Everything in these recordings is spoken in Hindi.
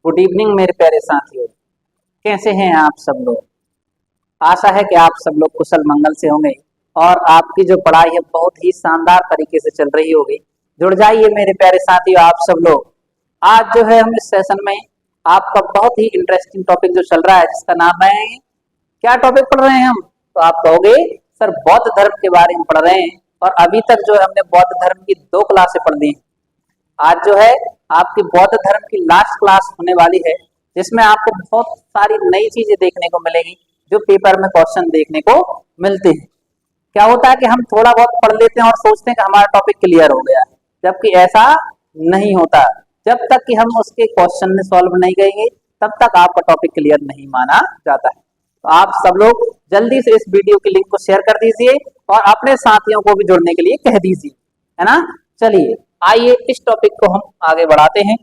गुड इवनिंग मेरे प्यारे साथियों। कैसे हैं आप सब लोग। आशा है कि आप सब लोग कुशल मंगल से होंगे और आपकी जो पढ़ाई है बहुत ही शानदार तरीके से चल रही होगी। जुड़ जाइए मेरे प्यारे साथियों आप सब लोग। आज जो है हम इस सेशन में आपका बहुत ही इंटरेस्टिंग टॉपिक जो चल रहा है जिसका नाम है, क्या टॉपिक पढ़ रहे हैं हम, तो आप कहोगे सर बौद्ध धर्म के बारे में पढ़ रहे हैं। और अभी तक जो है हमने बौद्ध धर्म की 2 क्लासें पढ़ ली। आज जो है आपकी बौद्ध धर्म की लास्ट क्लास होने वाली है जिसमें आपको बहुत सारी नई चीजें देखने को मिलेगी जो पेपर में क्वेश्चन देखने को मिलते हैं। क्या होता है कि हम थोड़ा बहुत पढ़ लेते हैं और सोचते हैं कि हमारा टॉपिक क्लियर हो गया, जबकि ऐसा नहीं होता। जब तक कि हम उसके क्वेश्चन में सॉल्व नहीं करेंगे तब तक आपका टॉपिक क्लियर नहीं माना जाता है। तो आप सब लोग जल्दी से इस वीडियो के लिंक को शेयर कर दीजिए और अपने साथियों को भी जुड़ने के लिए कह दीजिए, है ना। चलिए आइए इस टॉपिक को हम आगे बढ़ाते हैं।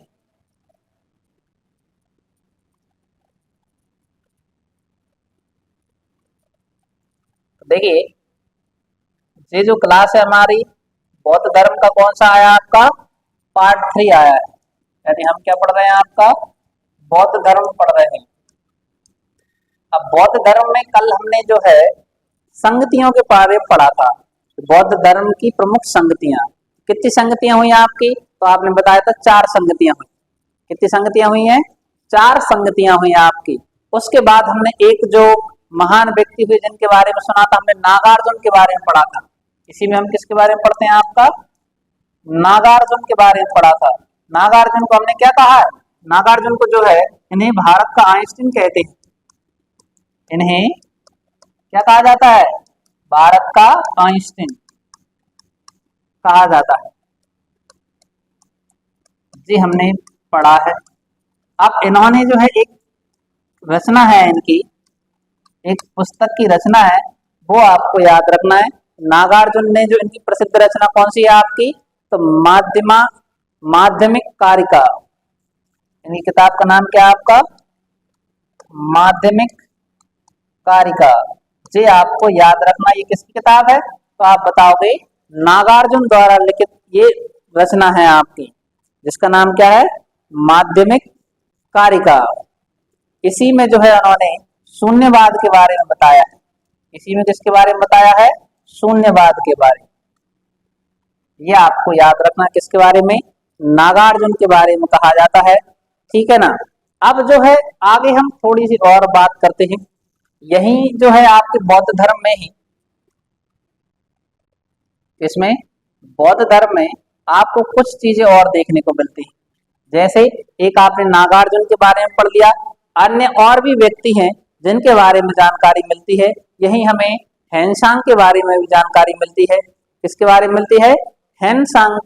तो देखिए ये जो क्लास है हमारी बौद्ध धर्म का कौन सा आया आपका, पार्ट 3 आया है। यानी हम क्या पढ़ रहे हैं, आपका बौद्ध धर्म पढ़ रहे हैं। अब बौद्ध धर्म में कल हमने जो है संगतियों के बारे में पढ़ा था। बौद्ध धर्म की प्रमुख संगतियां, कितनी संगतियां हुई आपकी, तो आपने बताया था 4 संगतियां हुई। कितनी संगतियां हुई हैं, 4 संगतियां हुई आपकी। उसके बाद हमने एक जो महान व्यक्ति हुए जिनके बारे में सुना था, हमने नागार्जुन के बारे में पढ़ा था। इसी में हम किसके बारे में पढ़ते हैं, आपका नागार्जुन के बारे में पढ़ा था। नागार्जुन को हमने क्या कहा है, नागार्जुन को जो है इन्हें भारत का आइंस्टीन कहते हैं। इन्हें क्या कहा जाता है, भारत का आइंस्टीन कहा जाता है। जी हमने पढ़ा है। अब इन्होंने जो है एक रचना है, इनकी एक पुस्तक की रचना है, वो आपको याद रखना है। नागार्जुन ने जो इनकी प्रसिद्ध रचना कौन सी है आपकी, तो माध्यमिक कारिका। इनकी किताब का नाम क्या है आपका, माध्यमिक कारिका। जी आपको याद रखना ये किसकी किताब है, तो आप बताओगे नागार्जुन द्वारा लिखित ये रचना है आपकी, जिसका नाम क्या है, माध्यमिक कारिका। इसी में जो है उन्होंने शून्यवाद के बारे में बताया है। इसी में किसके बारे में बताया है, शून्यवाद के बारे में। ये आपको याद रखना किसके बारे में, नागार्जुन के बारे में कहा जाता है, ठीक है ना। अब जो है आगे हम थोड़ी सी और बात करते हैं। यही जो है आपके बौद्ध धर्म में ही, इसमें बौद्ध धर्म में आपको कुछ चीजें और देखने को मिलती हैं। जैसे एक आपने नागार्जुन के बारे में पढ़ लिया, अन्य और भी व्यक्ति हैं जिनके बारे में जानकारी मिलती है। यही हमें हेनसांग के बारे में भी जानकारी मिलती है। किसके बारे में मिलती है, हेनसांग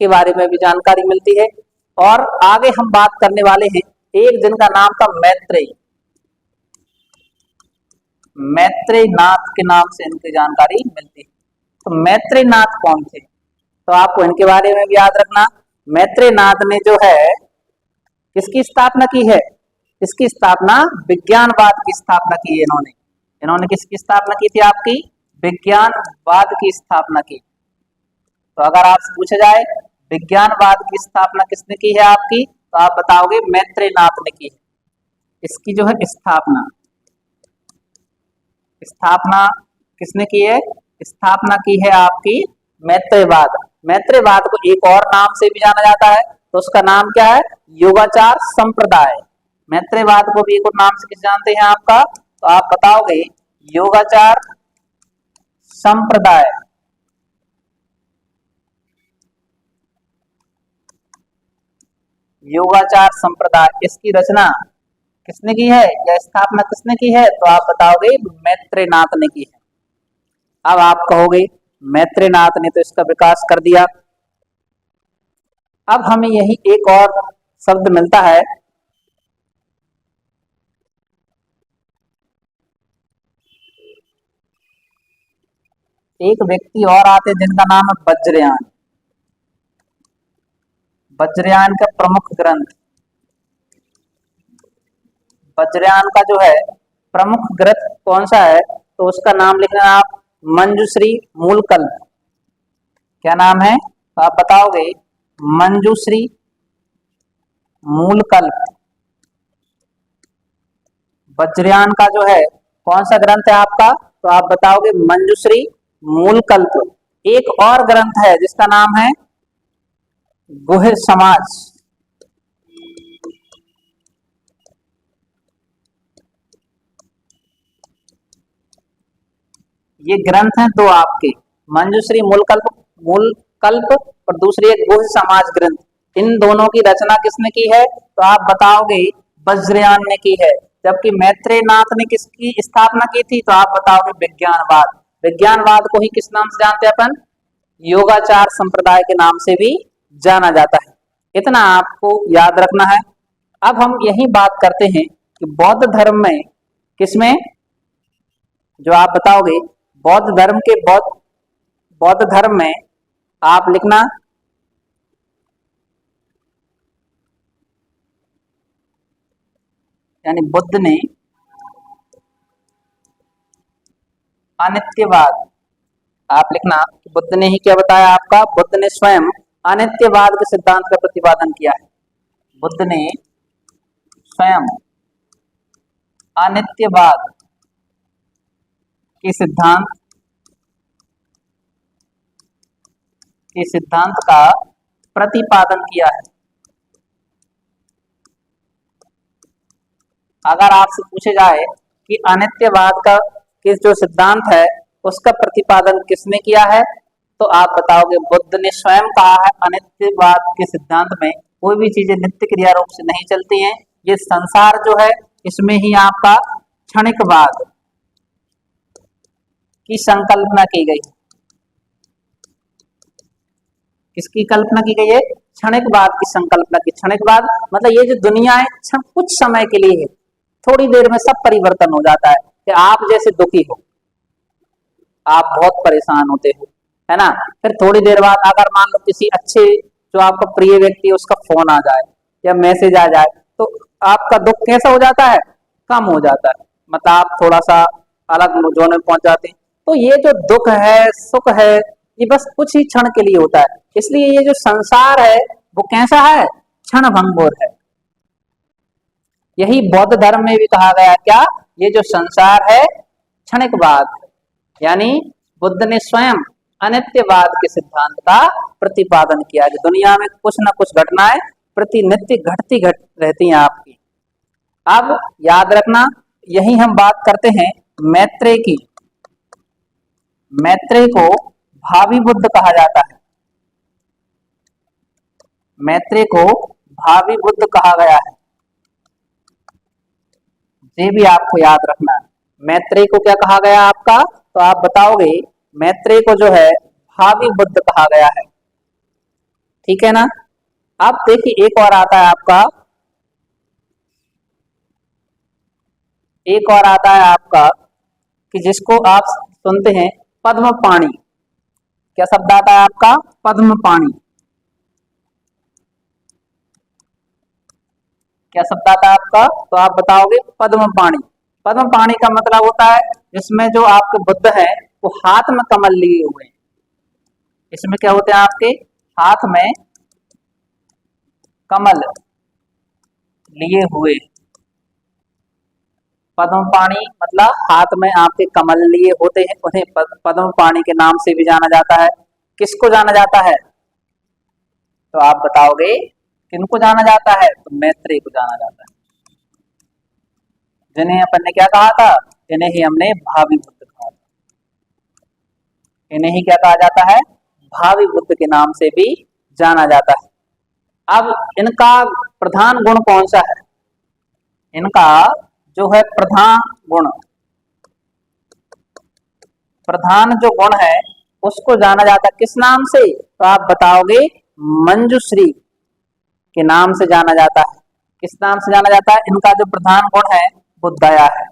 के बारे में भी जानकारी मिलती है। और आगे हम बात करने वाले हैं एक जिनका नाम था मैत्रेय, मैत्रेय नाथ के नाम से इनकी जानकारी मिलती है। तो मैत्रेय नाथ कौन थे, तो आपको इनके बारे में भी याद रखना। मैत्रेय नाथ ने जो है किसकी स्थापना की है, इसकी स्थापना विज्ञानवाद की स्थापना की है इन्होंने। इन्होंने किसकी स्थापना की थी, आपकी विज्ञानवाद की स्थापना की। तो अगर आपसे पूछा जाए विज्ञानवाद की स्थापना किसने की है आपकी, तो आप बताओगे मैत्रेय नाथ ने की है। इसकी जो है स्थापना किसने की है, स्थापना की है आपकी मैत्रेयवाद। मैत्रेयवाद को एक और नाम से भी जाना जाता है, तो उसका नाम क्या है, योगाचार संप्रदाय। मैत्रेयवाद को भी एक और नाम से किस जानते हैं आपका, तो आप बताओगे योगाचार संप्रदाय। योगाचार संप्रदाय, इसकी रचना किसने की है या स्थापना किसने की है, तो आप बताओगे मैत्रेय नाथ ने की है। अब आप कहोगे मैत्रेय नाथ ने तो इसका विकास कर दिया। अब हमें यही एक और शब्द मिलता है, एक व्यक्ति और आते जिनका नाम है वज्रयान। वज्रयान का प्रमुख ग्रंथ, वज्रयान का जो है प्रमुख ग्रंथ कौन सा है, तो उसका नाम लिखना आप मंजुश्री मूलकल्प। क्या नाम है, तो आप बताओगे मंजुश्री मूलकल्प। वज्रयान का जो है कौन सा ग्रंथ है आपका, तो आप बताओगे मंजुश्री मूलकल्प। एक और ग्रंथ है जिसका नाम है गुह्य समाज। ये ग्रंथ हैं दो आपके, मंजुश्री मूलकल्प और दूसरी एक गुह्य समाज ग्रंथ। इन दोनों की रचना किसने की है, तो आप बताओगे वज्रयान ने की है। जबकि मैत्रेयनाथ ने किसकी स्थापना की थी, तो आप बताओगे विज्ञानवाद। विज्ञानवाद को ही किस नाम से जानते हैं अपन, योगाचार संप्रदाय के नाम से भी जाना जाता है। इतना आपको याद रखना है। अब हम यही बात करते हैं कि बौद्ध धर्म में किसमें, जो आप बताओगे बौद्ध धर्म के बौद्ध धर्म में आप लिखना यानी बुद्ध ने अनित्यवाद, आप लिखना कि बुद्ध ने ही क्या बताया आपका, बुद्ध ने स्वयं अनित्यवाद के सिद्धांत का प्रतिपादन किया है। बुद्ध ने स्वयं अनित्यवाद के सिद्धांत का प्रतिपादन किया है। अगर आपसे पूछे जाए कि अनित्यवाद का किस जो सिद्धांत है उसका प्रतिपादन किसने किया है, तो आप बताओगे बुद्ध ने स्वयं कहा है अनित्यवाद के सिद्धांत में कोई भी चीजें नित्य क्रिया रूप से नहीं चलती हैं। ये संसार जो है इसमें ही आपका क्षणिकवाद की संकल्पना की गई। किसकी कल्पना की गई है, क्षणिकवाद की संकल्पना की। क्षणिकवाद मतलब ये जो दुनिया है कुछ समय के लिए है, थोड़ी देर में सब परिवर्तन हो जाता है। कि आप जैसे दुखी हो, आप बहुत परेशान होते हो, है ना, फिर थोड़ी देर बाद अगर मान लो किसी अच्छे जो आपका प्रिय व्यक्ति है उसका फोन आ जाए या मैसेज आ जाए, तो आपका दुख कैसा हो जाता है, कम हो जाता है। मतलब आप थोड़ा सा अलग जोन में पहुंच जाते हैं। तो ये जो दुख है सुख है ये बस कुछ ही क्षण के लिए होता है। इसलिए ये जो संसार है वो कैसा है, क्षण भंगुर है। यही बौद्ध धर्म में भी कहा गया क्या, ये जो संसार है क्षणिकवाद, यानी बुद्ध ने स्वयं अनित्यवाद के सिद्धांत का प्रतिपादन किया है। दुनिया में कुछ न कुछ घटनाएं प्रतिनित्य घट रहती हैं आपकी। अब याद रखना, यही हम बात करते हैं मैत्रेय की। मैत्रेय को भावी बुद्ध कहा जाता है। मैत्रेय को भावी बुद्ध कहा गया है, ये भी आपको याद रखना है। मैत्रेय को क्या कहा गया आपका, तो आप बताओगे मैत्रेय को जो है भावी बुद्ध कहा गया है। ठीक है ना। अब देखिए एक और आता है आपका, एक और आता है आपका कि जिसको आप सुनते हैं पद्म पाणी। क्या शब्द आता है आपका, पद्म पाणी। क्या शब्द आता है आपका, तो आप बताओगे पद्म पाणी। पद्म पाणी का मतलब होता है जिसमें जो आपके बुद्ध है वो हाथ में कमल लिए हुए हैं। इसमें क्या होते हैं आपके हाथ में कमल लिए हुए। पद्म पाणी मतलब हाथ में आपके कमल लिए होते हैं, उन्हें पद्म पाणी के नाम से भी जाना जाता है। किसको जाना जाता है, तो आप बताओगे किनको जाना जाता है, तो मैत्रेय को जाना जाता है। जिन्हें अपन ने क्या कहा था, इन्हें ही हमने भावी बुद्ध कहा था। इन्हें ही क्या कहा जाता है, भावी बुद्ध के नाम से भी जाना जाता है। अब इनका प्रधान गुण कौन सा है, इनका जो है प्रधान जो गुण है उसको जाना जाता है किस नाम से, तो आप बताओगे मंजुश्री के नाम से जाना जाता है। किस नाम से जाना जाता है, इनका जो प्रधान गुण है वो दया है।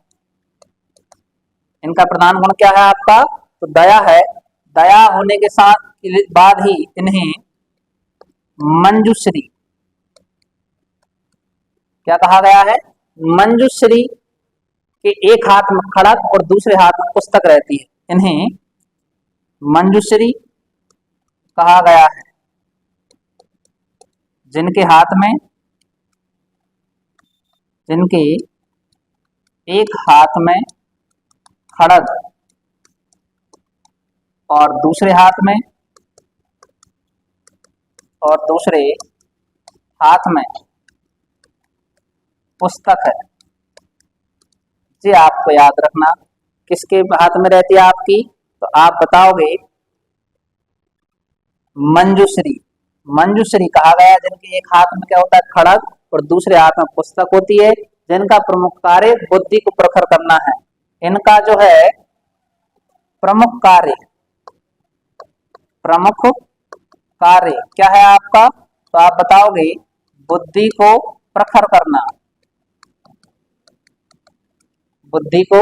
इनका प्रधान गुण क्या है आपका, तो दया है। दया होने के साथ बाद ही इन्हें मंजुश्री क्या कहा गया है, मंजुश्री के एक हाथ में खड़क और दूसरे हाथ में पुस्तक रहती है, इन्हें मंजुश्री कहा गया है। जिनके हाथ में, जिनके एक हाथ में खड़ग और दूसरे हाथ में पुस्तक है। जी आपको याद रखना, किसके हाथ में रहती है आपकी, तो आप बताओगे मंजूश्री। मंजूश्री कहा गया जिनके एक हाथ में क्या होता है, खड़ग, और दूसरे हाथ में पुस्तक होती है, जिनका प्रमुख कार्य बुद्धि को प्रखर करना है। इनका जो है प्रमुख कार्य क्या है आपका, तो आप बताओगे बुद्धि को प्रखर करना। बुद्धि को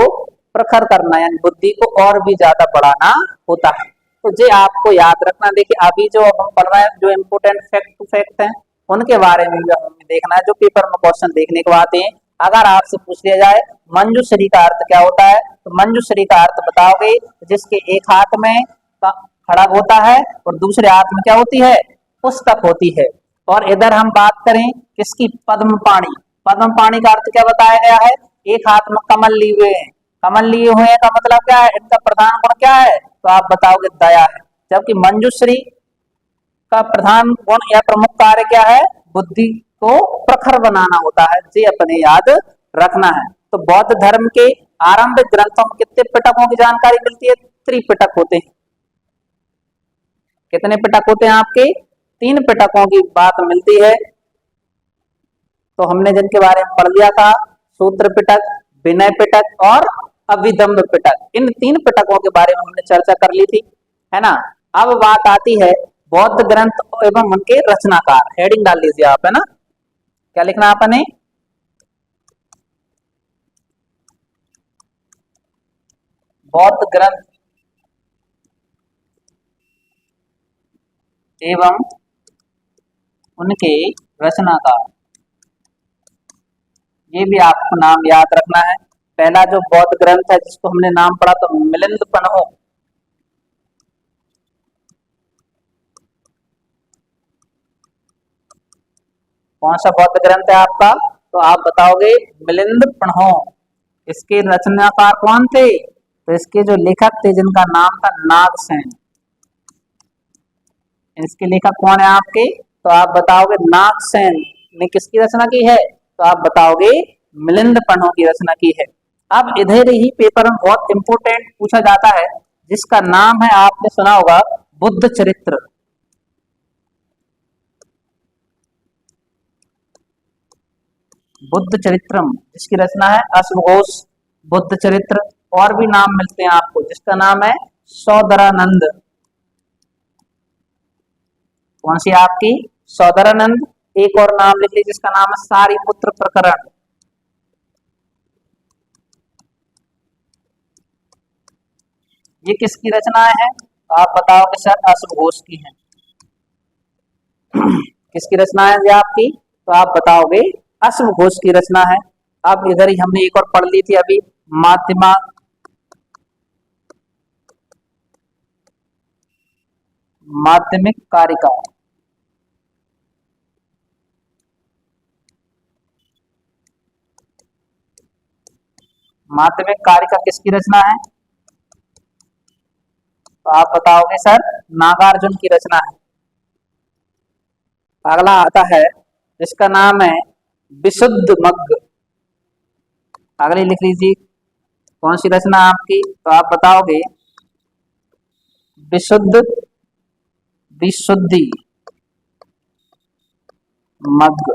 प्रखर करना यानी बुद्धि को और भी ज्यादा बढ़ाना होता है। तो ये आपको याद रखना। देखिए अभी जो हम पढ़ रहे हैं, जो इम्पोर्टेंट फैक्ट टू फैक्ट हैं, उनके बारे में भी हमें देखना है, जो पेपर में क्वेश्चन देखने को आते हैं। अगर आपसे पूछ लिया जाए मंजूश्री का अर्थ क्या होता है, तो मंजूश्री का अर्थ बताओगे जिसके एक हाथ में खड़ग होता है और दूसरे हाथ में क्या होती है, पुस्तक होती है। और इधर हम बात करें किसकी, पद्मपाणि। पद्मपाणि का अर्थ क्या बताया गया है, एक हाथ में कमल लिए हुए हैं। कमल लिए हुए का मतलब क्या है, इनका प्रधान गुण क्या है, तो आप बताओगे दया है। जबकि मंजूश्री का प्रधान गुण या प्रमुख कार्य क्या है, बुद्धि को प्रखर बनाना होता है। ये अपने याद रखना है। तो बौद्ध धर्म के आरंभिक ग्रंथों में कितने पिटकों की जानकारी मिलती है, त्रिपिटक होते हैं। कितने पिटक होते हैं आपके, 3 पिटकों की बात मिलती है। तो हमने जिनके बारे में पढ़ लिया था, सूत्र पिटक, विनय पिटक और अभिधम्म पिटक। इन 3 पिटकों के बारे में हमने चर्चा कर ली थी, है ना। अब बात आती है बौद्ध ग्रंथ एवं उनके रचनाकार। हेडिंग डाल लीजिए आप, है ना, क्या लिखना आपने, बौद्ध ग्रंथ एवं उनके रचनाकार। ये भी आपको नाम याद रखना है। पहला जो बौद्ध ग्रंथ है जिसको हमने नाम पढ़ा तो मिलिंद पन्हो। कौन सा बौद्ध ग्रंथ है आपका, तो आप बताओगे मिलिंद पन्हो। इसके रचनाकार कौन थे, तो इसके जो लेखक थे जिनका नाम था नागसेन। इसके लेखक कौन है आपके, तो आप बताओगे नागसेन ने किसकी रचना की है, तो आप बताओगे मिलिंद पन्हो की रचना की है। अब इधर ही पेपर में बहुत इंपोर्टेंट पूछा जाता है जिसका नाम है, आपने सुना होगा, बुद्ध चरित्र। बुद्ध चरित्रम, जिसकी रचना है अश्वघोष। बुद्ध चरित्र और भी नाम मिलते हैं आपको, जिसका नाम है सौदरानंद। कौन सी आपकी, सौदरानंद। एक और नाम लिख लीजिए जिसका नाम है सारीपुत्र प्रकरण। ये किसकी रचनाएं हैं, तो आप बताओगे सर अश्वघोष की है। किसकी रचना है ये आपकी, तो आप बताओगे अश्वघोष की रचना है। अब इधर ही हमने एक और पढ़ ली थी अभी, माध्यमा माध्यमिक कारिका। माध्यमिक कारिका किसकी रचना है, तो आप बताओगे सर नागार्जुन की रचना है। अगला आता है जिसका नाम है विशुद्ध मग्ग। अगली लिख लीजिए कौन सी रचना आपकी, तो आप बताओगे विशुद्ध विशुद्धि मग्ग।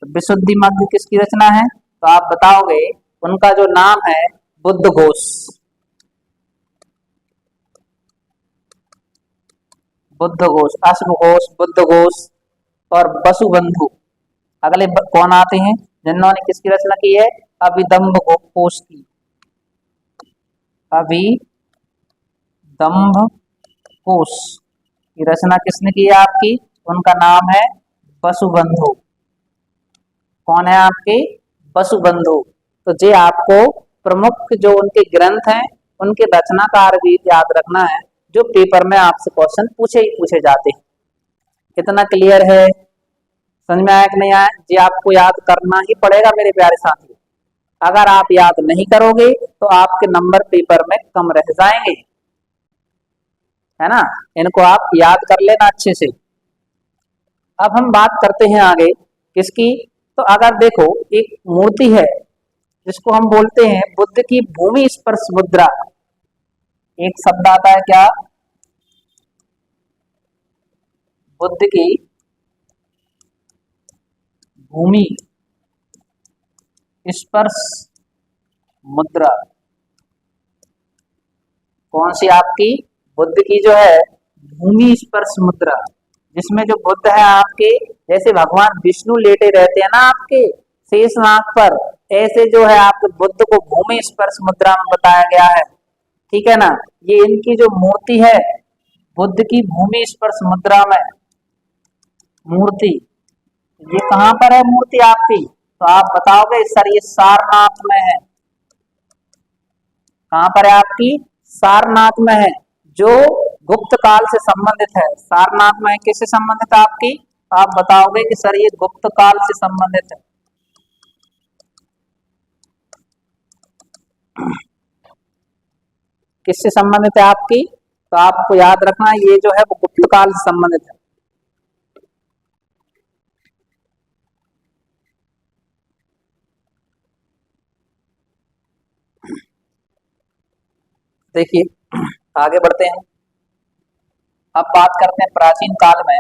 विशुद्धि मग्ग किसकी रचना है, तो आप बताओगे उनका जो नाम है बुद्ध घोष। बुद्ध घोष, अश्वघोष, बुद्ध घोष और वसुबंधु। अगले कौन आते हैं जिन्होंने किसकी रचना की है, अभिदम्भ घोष की। अभिदम्भ घोष की रचना किसने की है आपकी, उनका नाम है वसुबंधु। कौन है आपके, वसुबंधु। तो ये आपको प्रमुख जो उनके ग्रंथ हैं उनके रचनाकार भी याद रखना है, जो पेपर में आपसे क्वेश्चन पूछे ही पूछे जाते हैं। कितना क्लियर है, समझ में आया कि नहीं आया, ये आपको याद करना ही पड़ेगा मेरे प्यारे साथियों। अगर आप याद नहीं करोगे तो आपके नंबर पेपर में कम रह जाएंगे, है ना। इनको आप याद कर लेना अच्छे से। अब हम बात करते हैं आगे किसकी। तो अगर देखो एक मूर्ति है जिसको हम बोलते हैं बुद्ध की भूमि स्पर्श मुद्रा। एक शब्द आता है क्या, बुद्ध की भूमि स्पर्श मुद्रा। कौन सी आपकी, बुद्ध की जो है भूमि स्पर्श मुद्रा, जिसमें जो बुद्ध है आपके, जैसे भगवान विष्णु लेटे रहते हैं ना आपके शेषनाग पर, ऐसे जो है आपके बुद्ध को भूमि स्पर्श मुद्रा में बताया गया है, ठीक है ना। ये इनकी जो मूर्ति है बुद्ध की भूमि स्पर्श मुद्रा में मूर्ति, ये कहाँ पर है मूर्ति आपकी, तो आप बताओगे सर ये सारनाथ में है। कहाँ पर है आपकी, सारनाथ में है, जो गुप्त काल से संबंधित है। सारनाथ में किससे संबंधित है आपकी, आप बताओगे कि सर ये गुप्त काल से संबंधित है। किससे संबंधित है आपकी, तो आपको याद रखना ये जो है वो गुप्त काल से संबंधित है। देखिए आगे बढ़ते हैं। अब बात करते हैं प्राचीन काल में।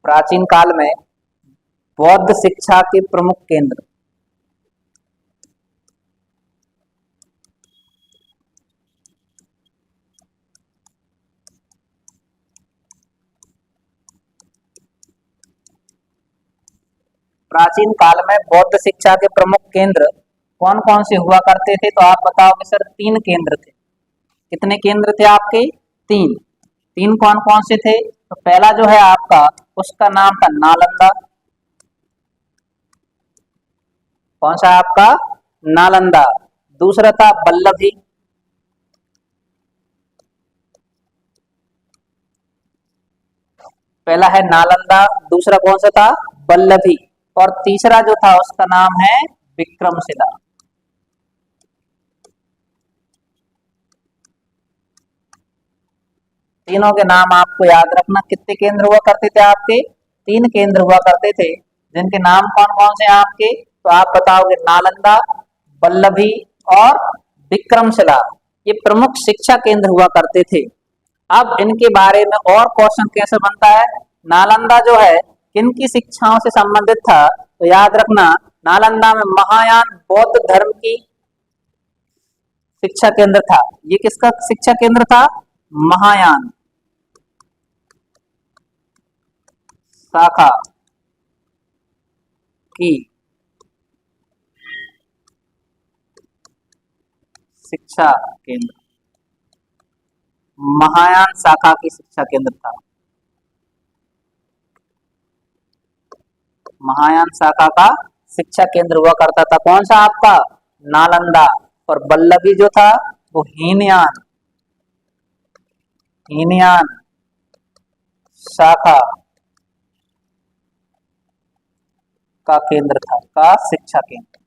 प्राचीन काल में बौद्ध शिक्षा के प्रमुख केंद्र। प्राचीन काल में बौद्ध शिक्षा के प्रमुख केंद्र कौन कौन से हुआ करते थे, तो आप बताओगे सर 3 केंद्र थे। कितने केंद्र थे आपके, 3। 3 कौन कौन से थे, तो पहला जो है आपका उसका नाम था नालंदा। कौन सा आपका, नालंदा। दूसरा था वल्लभी। पहला है नालंदा, दूसरा कौन सा था, वल्लभी, और तीसरा जो था उसका नाम है विक्रमशिला। तीनों के नाम आपको याद रखना। कितने केंद्र हुआ करते थे आपके, 3 केंद्र हुआ करते थे, जिनके नाम कौन कौन से हैं आपके, तो आप बताओगे नालंदा, वल्लभी और विक्रमशिला। ये प्रमुख शिक्षा केंद्र हुआ करते थे। अब इनके बारे में और क्वेश्चन कैसे बनता है, नालंदा जो है किन की शिक्षाओं से संबंधित था, तो याद रखना नालंदा में महायान बौद्ध धर्म की शिक्षा केंद्र था। ये किसका शिक्षा केंद्र था, महायान शाखा की शिक्षा केंद्र, महायान शाखा की शिक्षा केंद्र था। महायान शाखा का शिक्षा केंद्र हुआ करता था कौन सा आपका, नालंदा। और वल्लभी जो था वो हीनयान, हीनयान शाखा का केंद्र था, का शिक्षा केंद्र।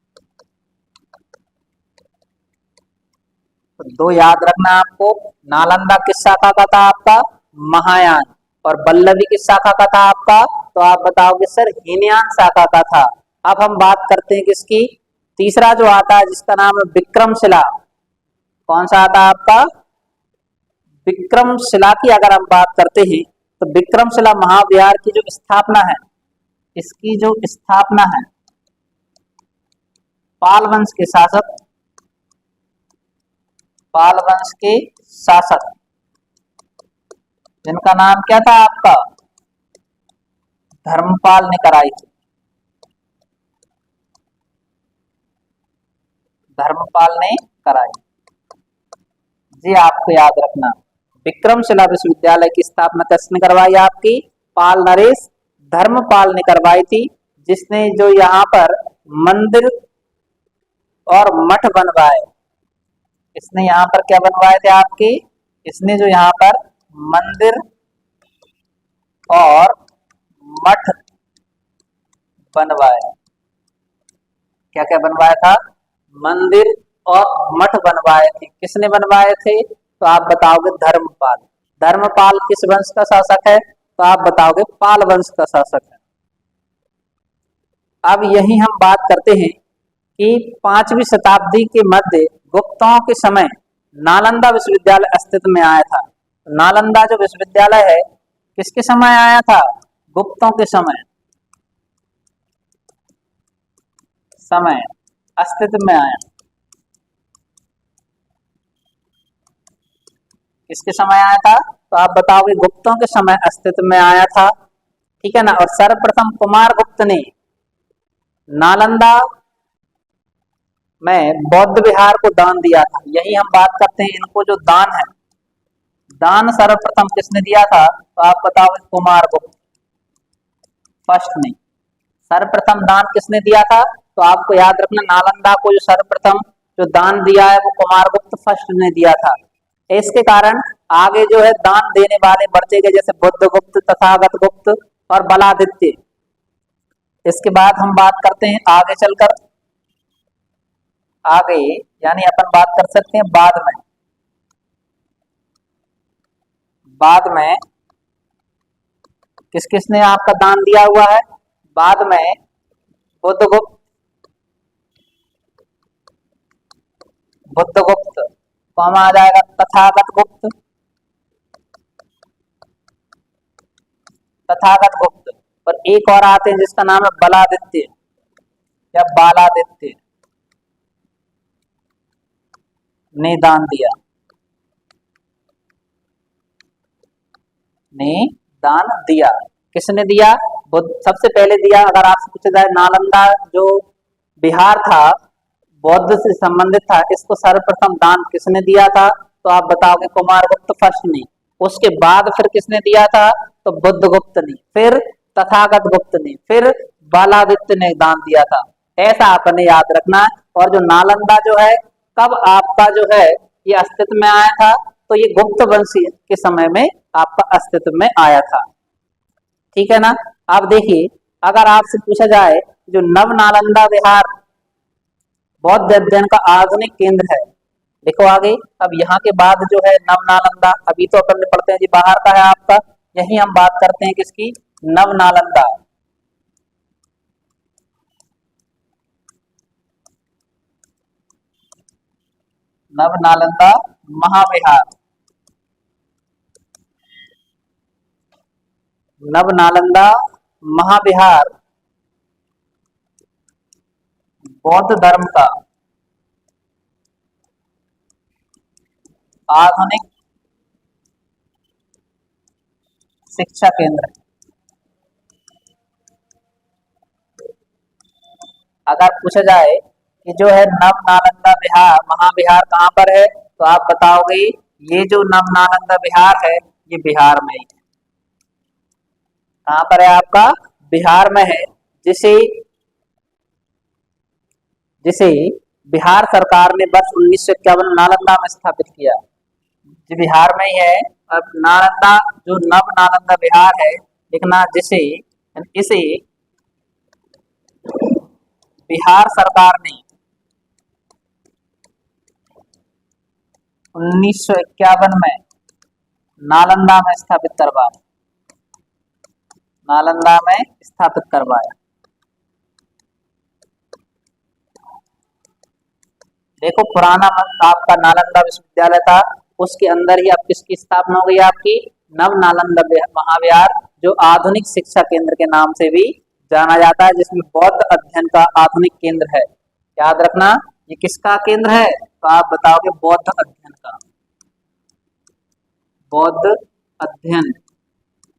तो 2 याद रखना आपको, नालंदा किस शाखा का था आपका, महायान, और वल्लभी किस शाखा का था आपका, तो आप बताओगे सर हीनयान शाखा का था। अब हम बात करते हैं किसकी, तीसरा जो आता है जिसका नाम है विक्रमशिला। कौन सा आता है आपका, विक्रमशिला की अगर हम बात करते हैं तो विक्रमशिला महाविहार की जो स्थापना है, इसकी जो स्थापना है पाल वंश के शासक, पाल वंश के शासक जिनका नाम क्या था आपका, धर्मपाल ने कराई थी। धर्मपाल ने कराई जी, आपको याद रखना। विक्रमशिला विश्वविद्यालय की स्थापना किसने करवाई आपकी, पाल नरेश धर्मपाल ने करवाई थी, जिसने जो यहाँ पर मंदिर और मठ बनवाए। इसने यहाँ पर क्या बनवाए थे आपके, इसने जो यहाँ पर मंदिर और मठ बनवाए। क्या क्या बनवाया था? मंदिर और मठ बनवाए थे। किसने बनवाए थे? तो आप बताओगे धर्मपाल। धर्मपाल किस वंश का शासक है? तो आप बताओगे पाल वंश का शासक है। अब यही हम बात करते हैं कि 5वीं शताब्दी के मध्य गुप्तों के समय नालंदा विश्वविद्यालय अस्तित्व में आया था। नालंदा जो विश्वविद्यालय है किसके समय आया था? गुप्तों के समय अस्तित्व में आया। किसके समय आया था? तो आप बताओगे गुप्तों के समय अस्तित्व में आया था। ठीक है ना। और सर्वप्रथम कुमार गुप्त ने नालंदा में बौद्ध विहार को दान दिया था। यही हम बात करते हैं, इनको जो दान है, दान सर्वप्रथम किसने दिया था? तो आप बताओगे कुमार गुप्त। फर्स्ट नहीं, सर्वप्रथम दान किसने दिया था? तो आपको याद रखना, नालंदा को जो सर्वप्रथम जो दान दिया है वो कुमार गुप्त फर्स्ट ने दिया था। इसके कारण आगे जो है दान देने वाले बढ़ते गए, जैसे बुद्ध गुप्त, तथागत गुप्त और बलादित्य। इसके बाद हम बात करते हैं आगे चलकर, आगे यानी अपन बात कर सकते हैं बाद में किस किसने आपका दान दिया हुआ है? बाद में बुद्धगुप्त कौन आ जाएगा? तथागत गुप्त। और एक और आते हैं जिसका नाम है बलादित्य या बालादित्य, ने दान दिया। ने दान दिया। किसने दिया? बुद्ध सबसे पहले दिया। अगर आपसे पूछा जाए नालंदा जो बिहार था बौद्ध से संबंधित था, इसको सर्वप्रथम दान किसने दिया था? तो आप बताओगे कुमार गुप्त फर्स्ट ने। उसके बाद फिर किसने दिया था? तो बुद्ध गुप्त ने, फिर तथागत गुप्त ने, फिर बालादित्य ने दान दिया था। ऐसा आपने याद रखना। और जो नालंदा जो है कब आपका जो है ये अस्तित्व में आया था? तो ये गुप्त वंश के समय में आपका अस्तित्व में आया था। ठीक है ना। आप देखिए, अगर आपसे पूछा जाए जो नव नालंदा विहार बौद्ध अध्ययन का आधुनिक केंद्र है, देखो आगे, अब यहाँ के बाद जो है नव नालंदा, अभी तो अपन पढ़ते हैं जी बाहर का है आपका, यही हम बात करते हैं किसकी? नव नालंदा। नव नालंदा महाविहार। नव नालंदा महाविहार बौद्ध धर्म का आधुनिक शिक्षा केंद्र है। अगर पूछा जाए कि जो है नव नालंदा विहार महाविहार कहाँ पर है, तो आप बताओगे ये जो नव नालंदा विहार है ये बिहार में ही है। कहाँ पर है आपका? बिहार में है। जिसे जिसे बिहार सरकार ने वर्ष 1951 नालंदा में स्थापित किया। जो बिहार में ही है। अब नालंदा जो नव नालंदा बिहार है, लिखना जिसे इसे बिहार सरकार ने 1951 में नालंदा में स्थापित करवाया। नालंदा में स्थापित करवाया। देखो पुराना आपका नालंदा विश्वविद्यालय था, उसके अंदर ही अब किसकी स्थापना हो गई? आपकी नव नालंदा महाविहार, जो आधुनिक शिक्षा केंद्र के नाम से भी जाना जाता है, जिसमें बौद्ध अध्ययन का आधुनिक केंद्र है। याद रखना, ये किसका केंद्र है? तो आप बताओगे बौद्ध अध्ययन का। बौद्ध अध्ययन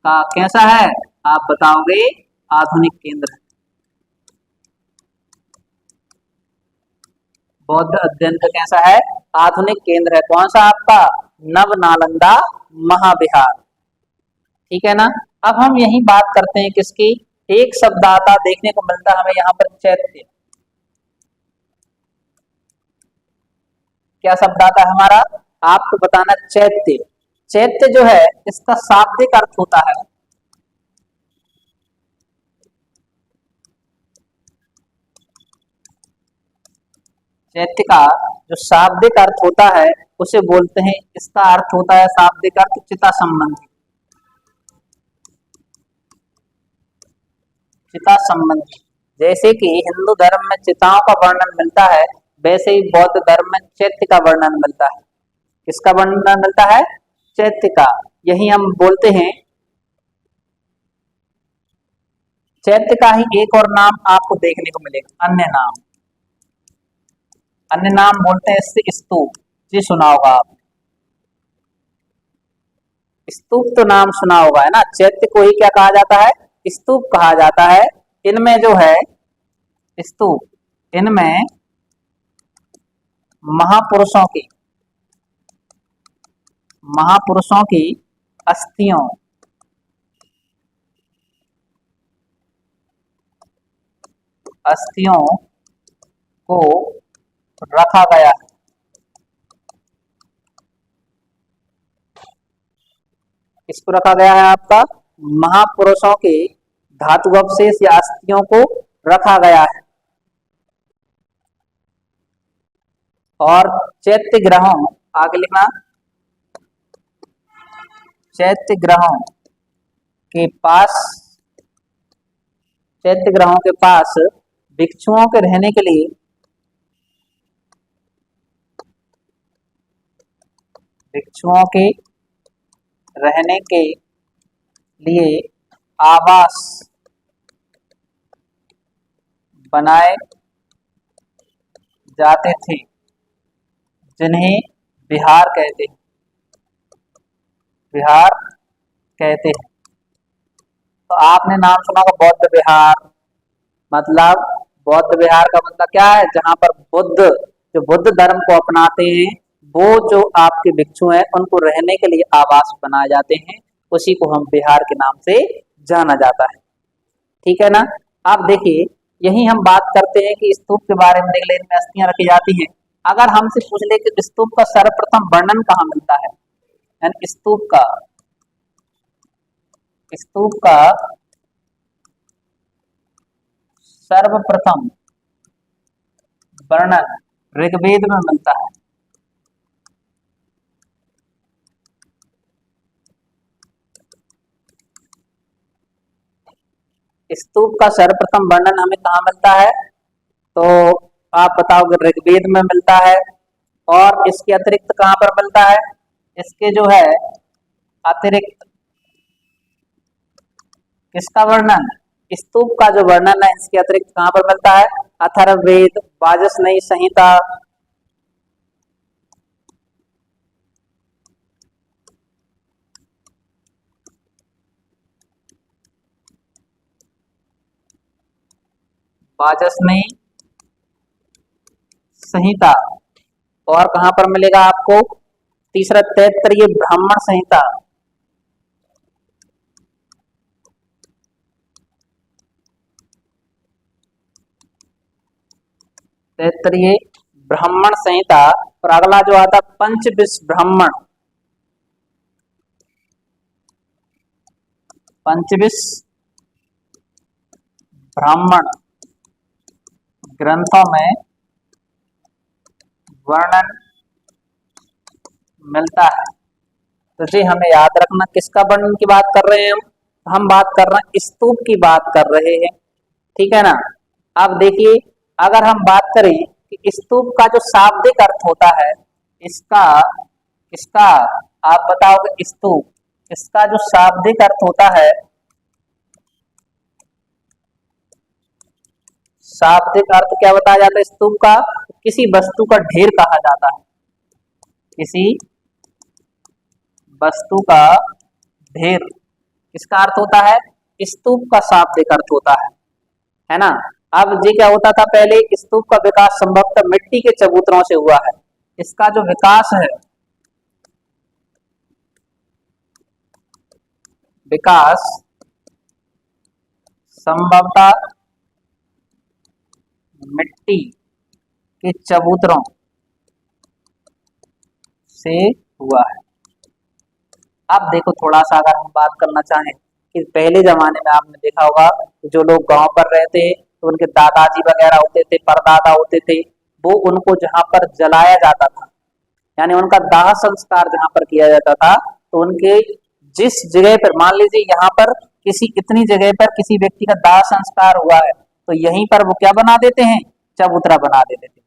का कैसा है? आप बताओगे आधुनिक केंद्र है। बौद्ध अध्ययन का कैसा है? आधुनिक केंद्र है। कौन सा आपका? नव नालंदा महाविहार। ठीक है ना। अब हम यही बात करते हैं किसकी? एक शब्द आता देखने को मिलता है हमें यहाँ पर, चैत्य। क्या शब्द आता है हमारा? आपको बताना चैत्य। चैत्य जो है इसका शाब्दिक अर्थ होता है चैत्य का जो शाब्दिक अर्थ होता है उसे बोलते हैं, इसका अर्थ होता है शाब्दिक अर्थ चिता संबंधी। चिता संबंधी, जैसे कि हिंदू धर्म में चिताओं का वर्णन मिलता है, वैसे ही बौद्ध धर्म में चैत्य का वर्णन मिलता है। किसका वर्णन मिलता है? चैत्य का। यही हम बोलते हैं। चैत्य का ही एक और नाम आपको देखने को मिलेगा, अन्य नाम। अन्य नाम बोलते हैं इससे स्तूप। जी सुना होगा आपने, स्तूप तो नाम सुना होगा है ना। चैत्य को ही क्या कहा जाता है? स्तूप कहा जाता है। इनमें जो है स्तूप, इनमें महापुरुषों की अस्थियों को रखा गया है। किसको रखा गया है? आपका महापुरुषों के धातु अवशेष या अस्थियों को रखा गया है। और चैत्य ग्रहों, आगे लिखना, चैत्य ग्रहों के पास भिक्षुओं के रहने के लिए आवास बनाए जाते थे, जिन्हें विहार कहते हैं। तो आपने नाम सुना होगा बौद्ध विहार। मतलब बौद्ध विहार का मतलब क्या है? जहां पर जो बुद्ध धर्म को अपनाते हैं, वो जो आपके भिक्षु हैं उनको रहने के लिए आवास बनाए जाते हैं, उसी को हम विहार के नाम से जाना जाता है। ठीक है ना। अब देखिए, यही हम बात करते हैं कि स्तूप के बारे में। देख ले, इनमें अस्थियां रखी जाती हैं। अगर हमसे पूछ ले कि स्तूप का सर्वप्रथम वर्णन कहाँ मिलता है, यानी स्तूप का सर्वप्रथम वर्णन ऋग्वेद में मिलता है। स्तूप का सर्वप्रथम वर्णन हमें कहाँ मिलता है? तो आप बताओगे ऋग्वेद में मिलता है। और इसके अतिरिक्त कहाँ पर मिलता है? इसके जो है अतिरिक्त किसका वर्णन? स्तूप का जो वर्णन है, इसके अतिरिक्त कहाँ पर मिलता है? अथर्ववेद, वाजस्नेयी संहिता, और कहां पर मिलेगा आपको? तीसरा तैत्तरीय ब्राह्मण संहिता। तैत्तरीय ब्राह्मण संहिता। और अगला जो आता पंचविंश ब्राह्मण ग्रंथों में वर्णन मिलता है। तो जी हमें याद रखना, किसका वर्णन की बात कर रहे हैं हम बात कर रहे हैं स्तूप की बात कर रहे हैं। ठीक है ना। अब देखिए, अगर हम बात करें कि स्तूप का जो शाब्दिक अर्थ होता है, इसका आप बताओगे स्तूप, इसका जो शाब्दिक अर्थ होता है, शाब्दिक अर्थ क्या बताया जाता है स्तूप का? किसी वस्तु का ढेर कहा जाता है। किसी वस्तु का ढेर, इसका अर्थ होता है स्तूप का शाब्दिक अर्थ होता है ना। अब जी क्या होता था पहले? स्तूप का विकास संभवतः मिट्टी के चबूतरों से हुआ है। इसका जो विकास है, संभवतः मिट्टी के चबूतरों से हुआ है। अब देखो, थोड़ा सा अगर हम बात करना चाहें कि पहले जमाने में आपने देखा होगा जो लोग गांव पर रहते तो उनके दादाजी वगैरह होते थे, परदादा होते थे, वो उनको जहां पर जलाया जाता था, यानी उनका दाह संस्कार जहां पर किया जाता था, तो उनके जिस जगह पर, मान लीजिए यहाँ पर किसी इतनी जगह पर किसी व्यक्ति का दाह संस्कार हुआ है, तो यहीं पर वो क्या बना देते हैं, चबूतरा बना देते थे।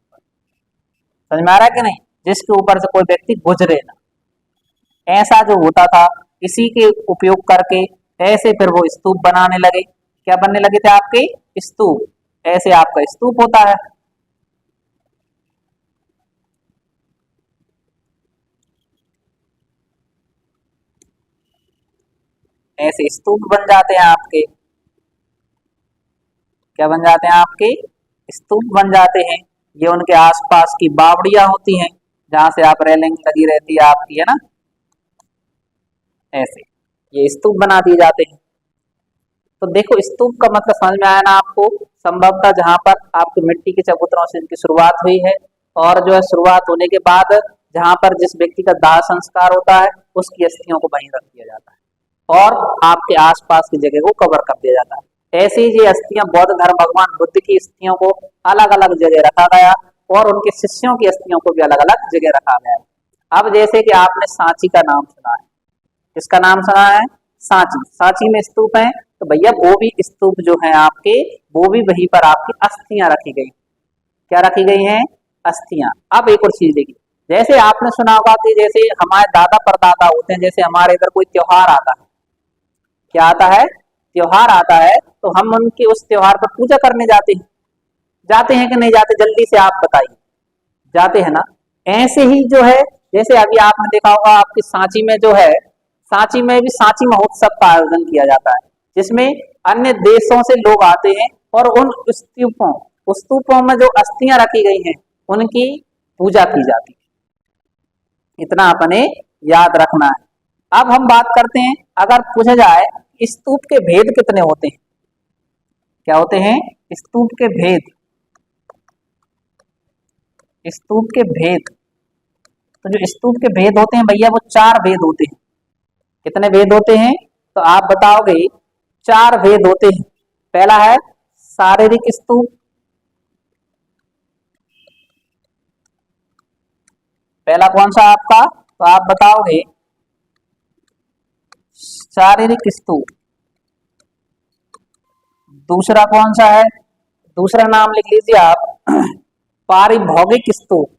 समझ में आ रहा है कि नहीं, जिसके ऊपर से कोई व्यक्ति गुजरे ना, ऐसा जो होता था, इसी के उपयोग करके ऐसे फिर वो स्तूप बनाने लगे। क्या बनने लगे थे आपके, स्तूप। ऐसे आपका स्तूप होता है। ऐसे स्तूप बन जाते हैं आपके, क्या बन जाते हैं आपके, स्तूप बन जाते हैं। ये उनके आसपास की बावड़ियां होती हैं, जहां से आप रेलिंग लगी रहती है आपकी, है ना, ऐसे ये स्तूप बना दिए जाते हैं। तो देखो स्तूप का मतलब समझ में आया ना आपको, संभवतः जहां पर आपकी मिट्टी के चबूतरों से इनकी शुरुआत हुई है, और जो है शुरुआत होने के बाद जहां पर जिस व्यक्ति का दाह संस्कार होता है, उसकी अस्थियों को वहीं रख दिया जाता है और आपके आसपास की जगह को कवर कर दिया जाता है। ऐसे ही ये अस्थियां बौद्ध धर्म भगवान बुद्ध की अस्थियों को अलग अलग जगह रखा गया, और उनके शिष्यों की अस्थियों को भी अलग अलग जगह रखा गया। अब जैसे कि आपने सांची का नाम सुना है, किसका नाम सुना है, सांची। सांची में स्तूप है, तो भैया वो भी स्तूप जो है आपके, वो भी वहीं पर आपकी अस्थियां रखी गई। क्या रखी गई हैं, अस्थियां। अब एक और चीज देखिए, जैसे आपने सुना होगा कि जैसे हमारे दादा परदादा होते हैं, जैसे हमारे इधर कोई त्योहार आता है, क्या आता है, त्योहार आता है, तो हम उनके उस त्योहार पर पूजा करने जाते हैं कि नहीं जाते, जल्दी से आप बताइए, जाते हैं ना। ऐसे ही जो है, जैसे अभी आपने देखा होगा आपकी सांची में जो है, सांची में भी सांची महोत्सव का आयोजन किया जाता है, जिसमें अन्य देशों से लोग आते हैं और उन स्तूपों में जो अस्थियां रखी गई हैं, उनकी पूजा की जाती है। इतना अपने याद रखना है। अब हम बात करते हैं, अगर पूछा जाए स्तूप के भेद कितने होते हैं, क्या होते हैं, स्तूप के भेद, स्तूप के भेद। तो जो स्तूप के भेद होते हैं भैया, वो 4 भेद होते हैं। कितने भेद होते हैं, तो आप बताओगे, 4 भेद होते हैं। पहला है शारीरिक स्तूप, पहला कौन सा आपका, तो आप बताओगे शारीरिक स्तूप। दूसरा कौन सा है, दूसरा नाम लिख लीजिए आप, पारिभौगिक स्तूप।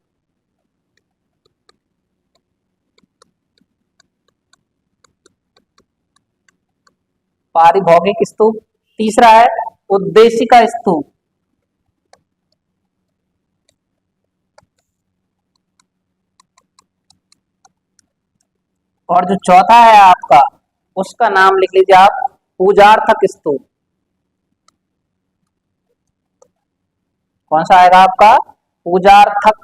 पारिभौगिक स्तूप। तीसरा है उद्देशिका स्तूप। और जो चौथा है आपका, उसका नाम लिख लीजिए आप, पूजार्थक स्तूप। कौन सा आएगा आपका, पूजार्थक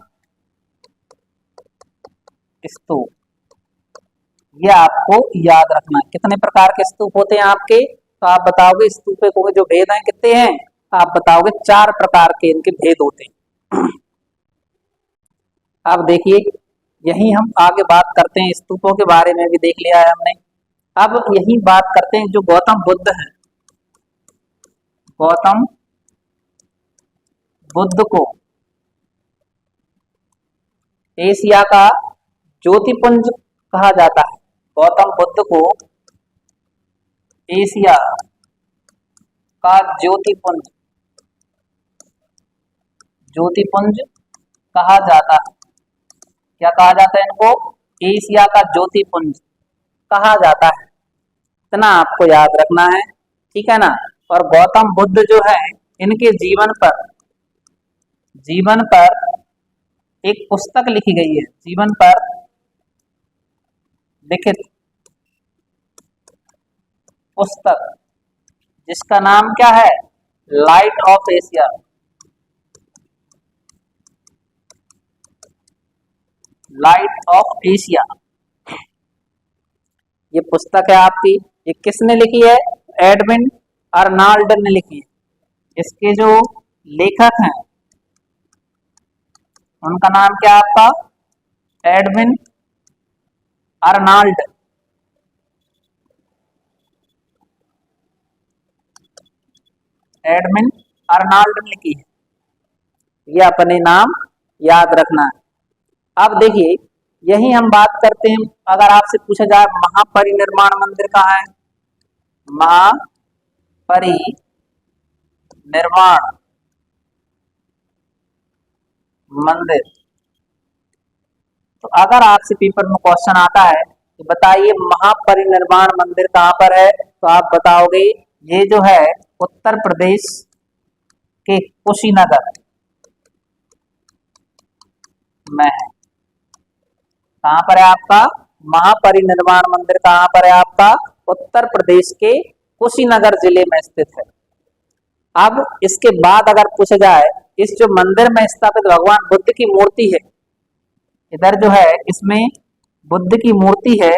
स्तूप। ये आपको याद रखना है। कितने प्रकार के स्तूप होते हैं आपके, तो आप बताओगे स्तूप को जो भेद हैं कितने हैं, आप बताओगे 4 प्रकार के इनके भेद होते हैं। अब देखिए, यही हम आगे बात करते हैं, स्तूपों के बारे में भी देख लिया है हमने। अब यही बात करते हैं जो गौतम बुद्ध है, गौतम बुद्ध को एशिया का ज्योतिपुंज कहा जाता है। गौतम बुद्ध को एशिया का ज्योतिपुंज, ज्योतिपुंज कहा जाता है। क्या कहा जाता है इनको, एशिया का ज्योतिपुंज कहा जाता है। इतना आपको याद रखना है, ठीक है ना। और गौतम बुद्ध जो है, इनके जीवन पर एक पुस्तक लिखी गई है, जीवन पर लिखित पुस्तक, जिसका नाम क्या है, light of Asia. Light of Asia, ये पुस्तक है आपकी। ये किसने लिखी है, एडविन अर्नाल्ड ने लिखी है। इसके जो लेखक हैं, उनका नाम क्या है आपका, एडविन अर्नाल्ड। एडविन अर्नाल्ड ने लिखी है। ये अपने नाम याद रखना है। अब देखिए यही हम बात करते हैं, अगर आपसे पूछा जाए महापरिनिर्वाण मंदिर कहाँ है, महापरिनिर्वाण मंदिर, तो अगर आपसे पेपर में क्वेश्चन आता है तो बताइए महापरिनिर्वाण मंदिर कहाँ पर है, तो आप बताओगे ये जो है उत्तर प्रदेश के कुशीनगर में है। कहाँ पर है आपका महापरिनिर्वाण मंदिर, कहाँ पर है आपका उत्तर प्रदेश के कुशीनगर जिले में स्थित है। अब इसके बाद अगर पूछा जाए इस जो मंदिर में स्थापित भगवान बुद्ध की मूर्ति है, इधर जो है इसमें बुद्ध की मूर्ति है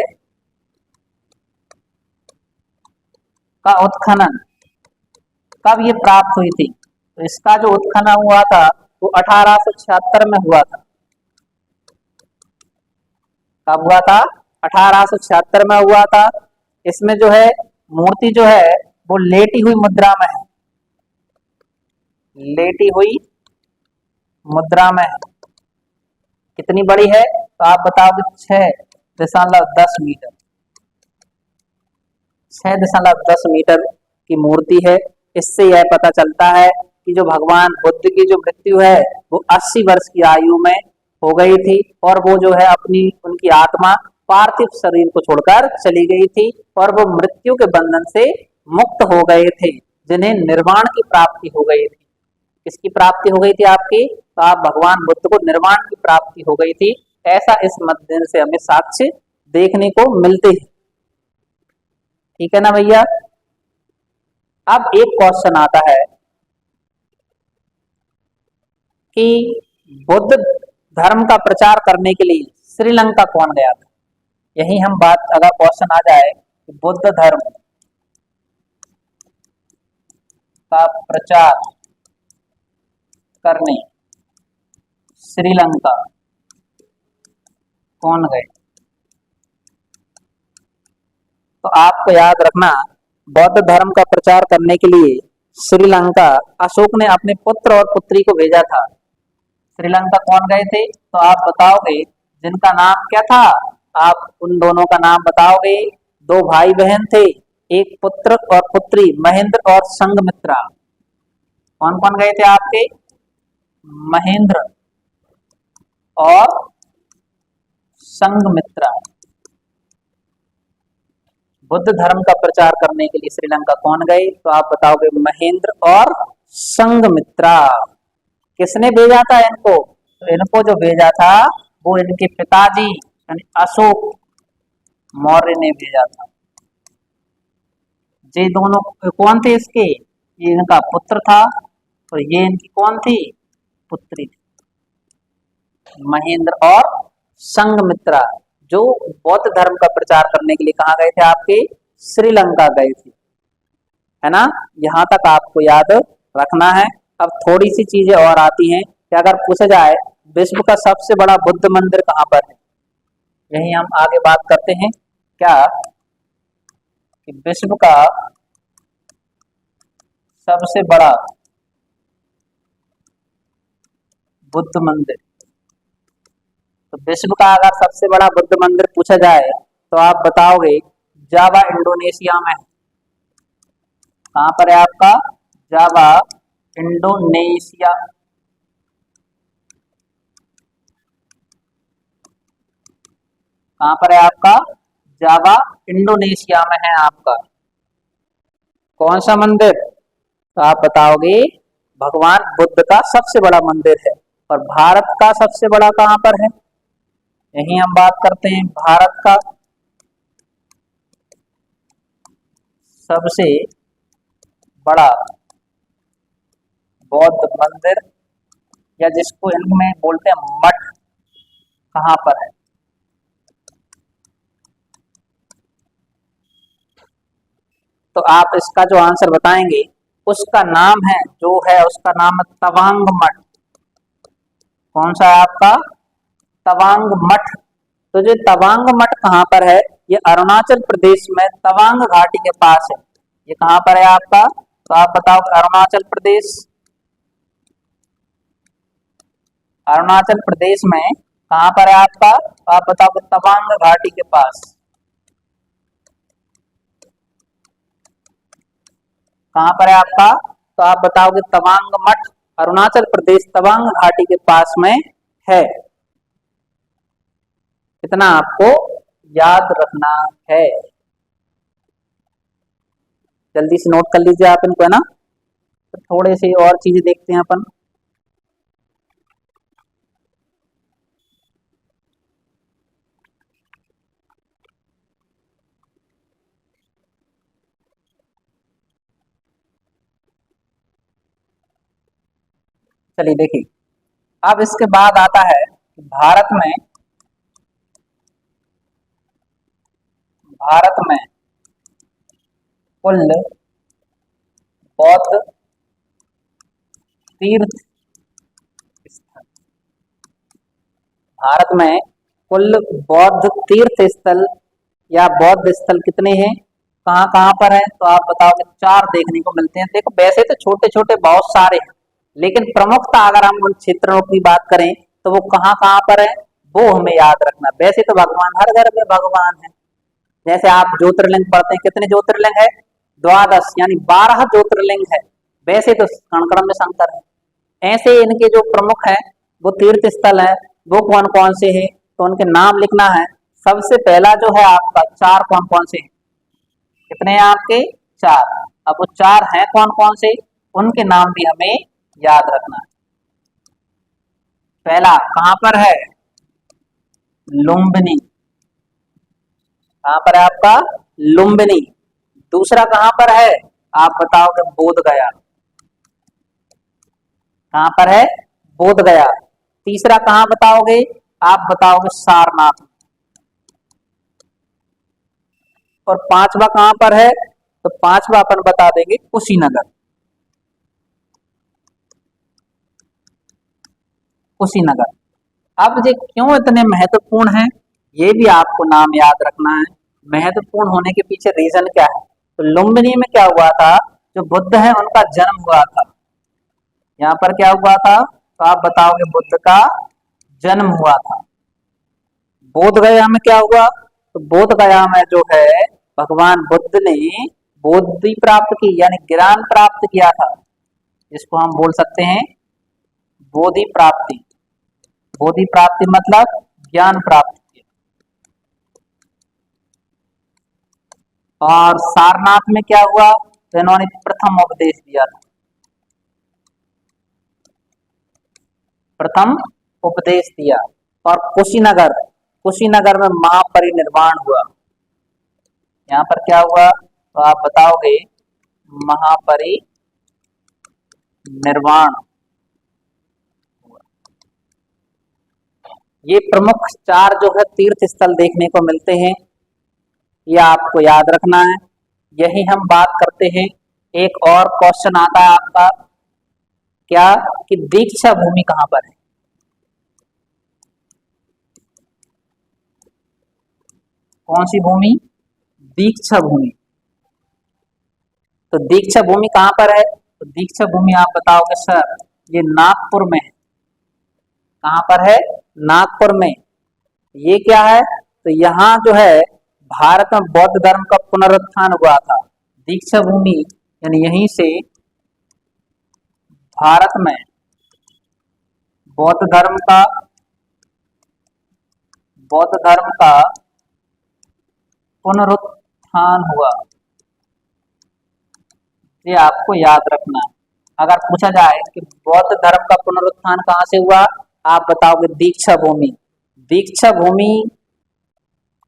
का उत्खनन कब ये प्राप्त हुई थी, तो इसका जो उत्खनन हुआ था वो 1876 में हुआ था। कब हुआ था, 1876 में हुआ था। इसमें जो है मूर्ति जो है वो लेटी हुई मुद्रा में है, लेटी हुई मुद्रा में है। कितनी बड़ी है, तो आप बताओगे 6.10 मीटर, 6.10 मीटर की मूर्ति है। इससे यह पता चलता है कि जो भगवान बुद्ध की जो मृत्यु है वो 80 वर्ष की आयु में हो गई थी, और वो जो है अपनी उनकी आत्मा पार्थिव शरीर को छोड़कर चली गई थी, और वो मृत्यु के बंधन से मुक्त हो गए थे, जिन्हें निर्वाण की प्राप्ति हो गई थी। किसकी प्राप्ति हो गई थी आपकी, तो आप भगवान बुद्ध को निर्वाण की प्राप्ति हो गई थी, ऐसा इस मध्य से हमें साक्ष्य देखने को मिलते हैं। ठीक है ना भैया। अब एक क्वेश्चन आता है कि बुद्ध धर्म का प्रचार करने के लिए श्रीलंका कौन गया था। यही हम बात, अगर क्वेश्चन आ जाए कि बुद्ध धर्म का प्रचार करने श्रीलंका कौन गए, तो आपको याद रखना बौद्ध धर्म का प्रचार करने के लिए श्रीलंका अशोक ने अपने पुत्र और पुत्री को भेजा था। श्रीलंका कौन गए थे, तो आप बताओगे जिनका नाम क्या था, आप उन दोनों का नाम बताओगे। दो भाई बहन थे, एक पुत्र और पुत्री, महेंद्र और संघमित्रा। कौन कौन गए थे आपके, महेंद्र और संघमित्रा। बुद्ध धर्म का प्रचार करने के लिए श्रीलंका कौन गए, तो आप बताओगे महेंद्र और संघमित्रा। किसने भेजा था इनको, तो इनको जो भेजा था वो इनके पिताजी यानी अशोक मौर्य ने भेजा था। ये दोनों कौन थे इसके, ये इनका पुत्र था और ये इनकी कौन थी, पुत्री थी, महेंद्र और संघमित्रा, जो बौद्ध धर्म का प्रचार करने के लिए कहाँ गए थे आपके, श्रीलंका गए थे, है ना। यहाँ तक आपको याद रखना है। अब थोड़ी सी चीजें और आती हैं कि अगर पूछा जाए विश्व का सबसे बड़ा बुद्ध मंदिर कहाँ पर है, यही हम आगे बात करते हैं क्या, कि विश्व का सबसे बड़ा बुद्ध मंदिर, तो विश्व का अगर सबसे बड़ा बुद्ध मंदिर पूछा जाए तो आप बताओगे जावा इंडोनेशिया में। कहाँ पर है आपका, जावा इंडोनेशिया। कहाँ पर है आपका, जावा इंडोनेशिया में है आपका। कौन सा मंदिर, तो आप बताओगे भगवान बुद्ध का सबसे बड़ा मंदिर है। और भारत का सबसे बड़ा कहाँ पर है, यही हम बात करते हैं भारत का सबसे बड़ा बौद्ध मंदिर, या जिसको इनमें बोलते हैं मठ, कहाँ पर है, तो आप इसका जो आंसर बताएंगे उसका नाम है, जो है उसका नाम है तवांग मठ। कौन सा है आपका, तवांग मठ। तो जो तवांग मठ कहाँ पर है, ये अरुणाचल प्रदेश में तवांग घाटी के पास है। ये कहाँ पर है आपका, तो आप बताओ अरुणाचल प्रदेश। अरुणाचल प्रदेश में कहाँ पर है आपका, तो आप बताओ तवांग घाटी के पास। कहाँ पर है आपका, तो आप बताओगे तवांग मठ, अरुणाचल प्रदेश तवांग घाटी के पास में है। इतना आपको याद रखना है, जल्दी से नोट कर लीजिए आप इनको, है ना। तो थोड़े से और चीजें देखते हैं अपन। चलिए देखिए, अब इसके बाद आता है भारत में कुल बौद्ध तीर्थ स्थल, भारत में कुल बौद्ध तीर्थ स्थल या बौद्ध स्थल कितने हैं, कहाँ कहाँ पर है, तो आप बताओगे 4 देखने को मिलते हैं। देखो वैसे तो छोटे छोटे बहुत सारे हैं, लेकिन प्रमुखता अगर हम उन क्षेत्रों की बात करें तो वो कहाँ कहाँ पर है, वो हमें याद रखना। वैसे तो भगवान हर घर में भगवान है, जैसे आप ज्योतिर्लिंग पढ़ते हैं, कितने ज्योतिर्लिंग है, 12 यानी 12 ज्योतिर्लिंग है। वैसे तो कण कण में शंकर है। ऐसे इनके जो प्रमुख है वो तीर्थ स्थल है, वो कौन कौन से हैं, तो उनके नाम लिखना है। सबसे पहला जो है आपका 4 कौन कौन से हैं, कितने हैं आपके 4। अब वो 4 हैं कौन कौन से, उनके नाम भी हमें याद रखना है। पहला कहाँ पर है, लुम्बिनी, कहाँ पर है आपका लुम्बिनी। दूसरा कहाँ पर है, आप बताओगे बोध गया, कहाँ पर है, बोध गया। तीसरा कहाँ बताओगे, आप बताओगे सारनाथ। और पांचवा कहाँ पर है, तो पांचवा अपन बता देंगे कुशीनगर। कुशीनगर। अब ये क्यों इतने महत्वपूर्ण है, ये भी आपको नाम याद रखना है। महत्वपूर्ण होने के पीछे रीजन क्या है, तो लुम्बिनी में क्या हुआ था, जो बुद्ध है उनका जन्म हुआ था। यहाँ पर क्या हुआ था, तो आप बताओगे बुद्ध का जन्म हुआ था। बोध गया में क्या हुआ, तो बोध गया में जो है भगवान बुद्ध ने बोधि प्राप्त की, यानी ज्ञान प्राप्त किया था, जिसको हम बोल सकते हैं बोधि प्राप्ति। बोधि प्राप्ति मतलब ज्ञान प्राप्त किया। और सारनाथ में क्या हुआ, तो इन्होंने प्रथम उपदेश दिया था, प्रथम उपदेश दिया। और कुशीनगर, कुशीनगर में महापरिनिर्वाण हुआ। यहाँ पर क्या हुआ, तो आप बताओगे महापरिनिर्वाण। ये प्रमुख 4 जो है तीर्थ स्थल देखने को मिलते हैं, ये आपको याद रखना है। यही हम बात करते हैं। एक और क्वेश्चन आता है आपका, क्या कि दीक्षा भूमि कहाँ पर है, कौन सी भूमि, दीक्षा भूमि। तो दीक्षा भूमि कहाँ पर है, तो दीक्षा भूमि आप बताओगे सर ये नागपुर में है। कहाँ पर है, नागपुर में। ये क्या है, तो यहाँ जो है भारत में बौद्ध धर्म का पुनरुत्थान हुआ था। दीक्षा भूमि यानी यहीं से भारत में बौद्ध धर्म का पुनरुत्थान हुआ। ये आपको याद रखना है। अगर पूछा जाए कि बौद्ध धर्म का पुनरुत्थान कहाँ से हुआ, आप बताओगे दीक्षा भूमि। दीक्षा भूमि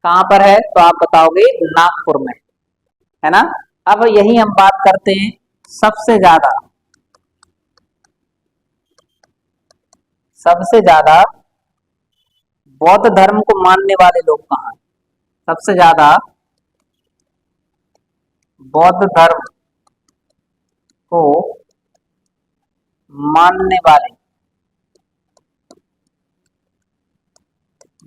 कहाँ पर है, तो आप बताओगे नागपुर में, है ना। अब यही हम बात करते हैं सबसे ज्यादा बौद्ध धर्म को मानने वाले लोग कहाँ हैं। सबसे ज्यादा बौद्ध धर्म को मानने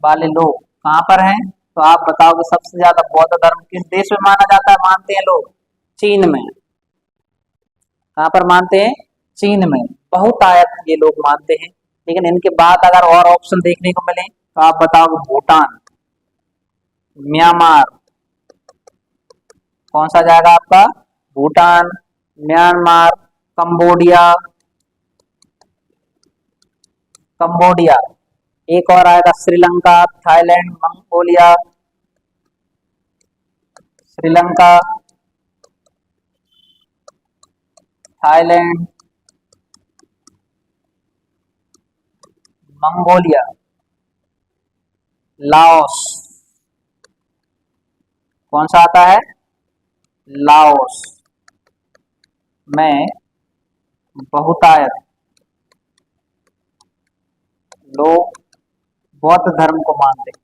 वाले लोग कहाँ पर हैं, तो आप बताओगे सबसे ज्यादा बौद्ध धर्म किस देश में माना जाता है, मानते हैं लोग, चीन में। कहाँ पर मानते हैं, चीन में। बहुतायत ये लोग मानते हैं, लेकिन इनके बाद अगर और ऑप्शन देखने को मिले तो आप बताओगे भूटान, म्यांमार, कौन सा जाएगा आपका? भूटान, म्यांमार, कंबोडिया, कंबोडिया, एक और आएगा Sri Lanka, Thailand, Mongolia, Sri Lanka, Thailand, Mongolia, Laos, कौन सा आता है? लाओस में बहुतायत लोग बौद्ध धर्म को मानते हैं।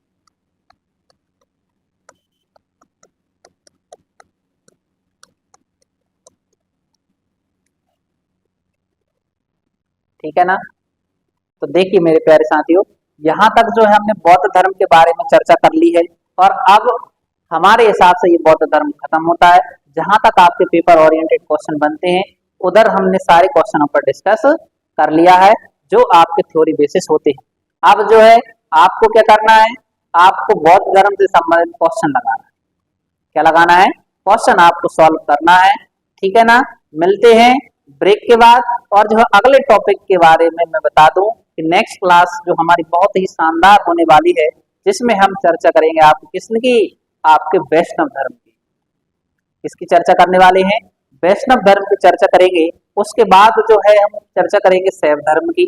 ठीक है ना? तो देखिए मेरे प्यारे साथियों, यहाँ तक जो है हमने बौद्ध धर्म के बारे में चर्चा कर ली है और अब हमारे हिसाब से ये बौद्ध धर्म खत्म होता है। जहां तक आपके पेपर ओरिएंटेड क्वेश्चन बनते हैं उधर हमने सारे क्वेश्चनों पर डिस्कस कर लिया है जो आपके थ्योरी बेसिस होते हैं। अब जो है आपको क्या करना है, आपको बौद्ध धर्म से संबंधित क्वेश्चन लगाना है। क्या लगाना है? क्वेश्चन आपको सॉल्व करना है। ठीक है ना? मिलते हैं ब्रेक के बाद। और जो है अगले टॉपिक के बारे में मैं बता दूं कि नेक्स्ट क्लास जो हमारी बहुत ही शानदार होने वाली है, जिसमें हम चर्चा करेंगे आपको किसकी? आपके वैष्णव धर्म की। किसकी चर्चा करने वाले हैं? वैष्णव धर्म की चर्चा करेंगे। उसके बाद जो है हम चर्चा करेंगे शैव धर्म की।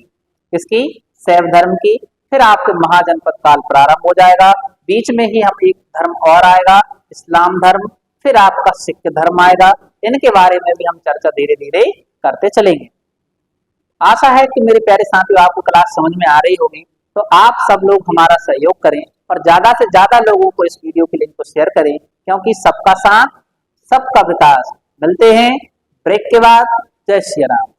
किसकी? शैव धर्म की। फिर आपके महाजनपद काल प्रारंभ हो जाएगा। बीच में ही हम एक धर्म और आएगा, इस्लाम धर्म। फिर आपका सिख धर्म आएगा। इनके बारे में भी हम चर्चा धीरे धीरे करते चलेंगे। आशा है कि मेरे प्यारे साथियों आपको क्लास समझ में आ रही होगी। तो आप सब लोग हमारा सहयोग करें और ज्यादा से ज्यादा लोगों को इस वीडियो के लिंक को शेयर करें, क्योंकि सबका साथ सबका विकास। मिलते हैं ब्रेक के बाद। जय श्री राम।